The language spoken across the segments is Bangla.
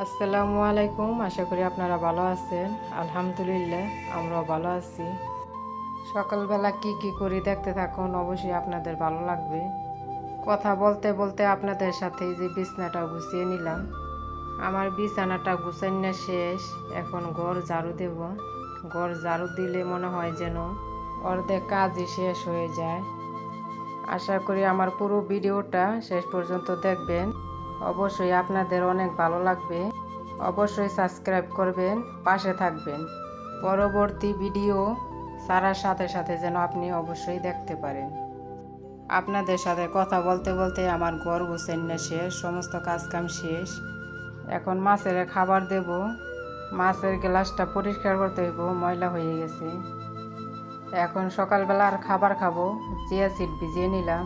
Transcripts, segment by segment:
আসসালামু আলাইকুম। আশা করি আপনারা ভালো আছেন। আলহামদুলিল্লাহ আমরাও ভালো আছি। সকালবেলা কি কি করি দেখতে থাকুন, অবশ্যই আপনাদের ভালো লাগবে। কথা বলতে বলতে আপনাদের সাথে এই যে বিছানাটা গুছিয়ে নিলাম। আমার বিছানাটা গুছাইনা শেষ। এখন ঘর ঝাড়ু দেব। ঘর ঝাড়ু দিলে মনে হয় যেন অর্ধেক কাজই শেষ হয়ে যায়। আশা করি আমার পুরো ভিডিওটা শেষ পর্যন্ত দেখবেন। অবশ্যই আপনাদের অনেক ভালো লাগবে। অবশ্যই সাবস্ক্রাইব করবেন, পাশে থাকবেন। পরবর্তী ভিডিও ছাড়ার সাথে সাথে যেন আপনি অবশ্যই দেখতে পারেন। আপনাদের সাথে কথা বলতে বলতে আমার ঘর গুছানো শেষ, সমস্ত কাজকাম শেষ। এখন মাছের খাবার দেব। মাছের গ্লাসটা পরিষ্কার করতে হইব, ময়লা হয়ে গেছে। এখন সকালবেলা আর খাবার খাবো। চিয়া সিড ভিজিয়ে নিলাম।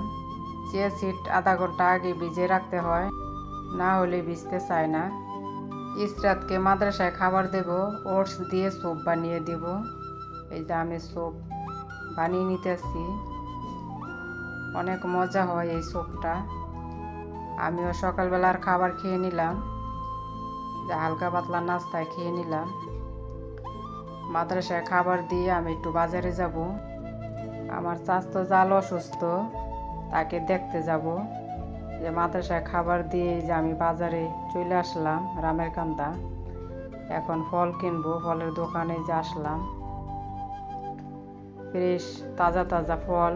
চিয়া সিড আধা ঘন্টা আগে ভিজিয়ে রাখতে হয়, না হলে ভিজতে চায় না। ইসরাতকে মাদ্রাসায় খাবার দেব। ওটস দিয়ে স্যুপ বানিয়ে দেব। এই যে আমি স্যুপ বানিয়ে নিতেছি। অনেক মজা হয় এই স্যুপটা। আমিও সকালবেলার খাবার খেয়ে নিলাম, যে হালকা পাতলা নাস্তায় খেয়ে নিলাম। মাদ্রাসায় খাবার দিয়ে আমি একটু বাজারে যাব। আমার চাচতো জাল অসুস্থ, তাকে দেখতে যাব। যে মাদ্রাসায় খাবার দিয়ে যে আমি বাজারে চলে আসলাম রামের কান্দা। এখন ফল কিনবো, ফলের দোকানে যে আসলাম। ফ্রেশ তাজা তাজা ফল,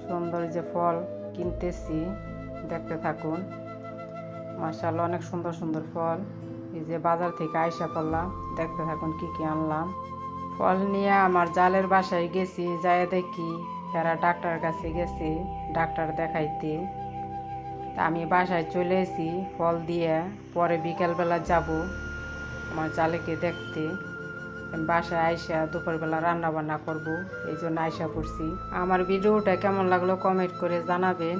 সুন্দর যে ফল কিনতেছি, দেখতে থাকুন। মাশাআল্লাহ অনেক সুন্দর সুন্দর ফল। এই যে বাজার থেকে আইসা পড়লাম, দেখতে থাকুন কি কি আনলাম। ফল নিয়ে আমার জালের বাসায় গেছি, যায় দেখি এরা ডাক্তার কাছে গেছে ডাক্তার দেখাইতে। তা আমি বাসায় চলে এসেছি ফল দিয়ে। পরে বিকেলবেলা যাব আমার জালেকে দেখতে। বাসায় আইসা দুপুরবেলা রান্না বান্না করবো, এই জন্য আইসা পড়ছি। আমার ভিডিওটা কেমন লাগলো কমেন্ট করে জানাবেন।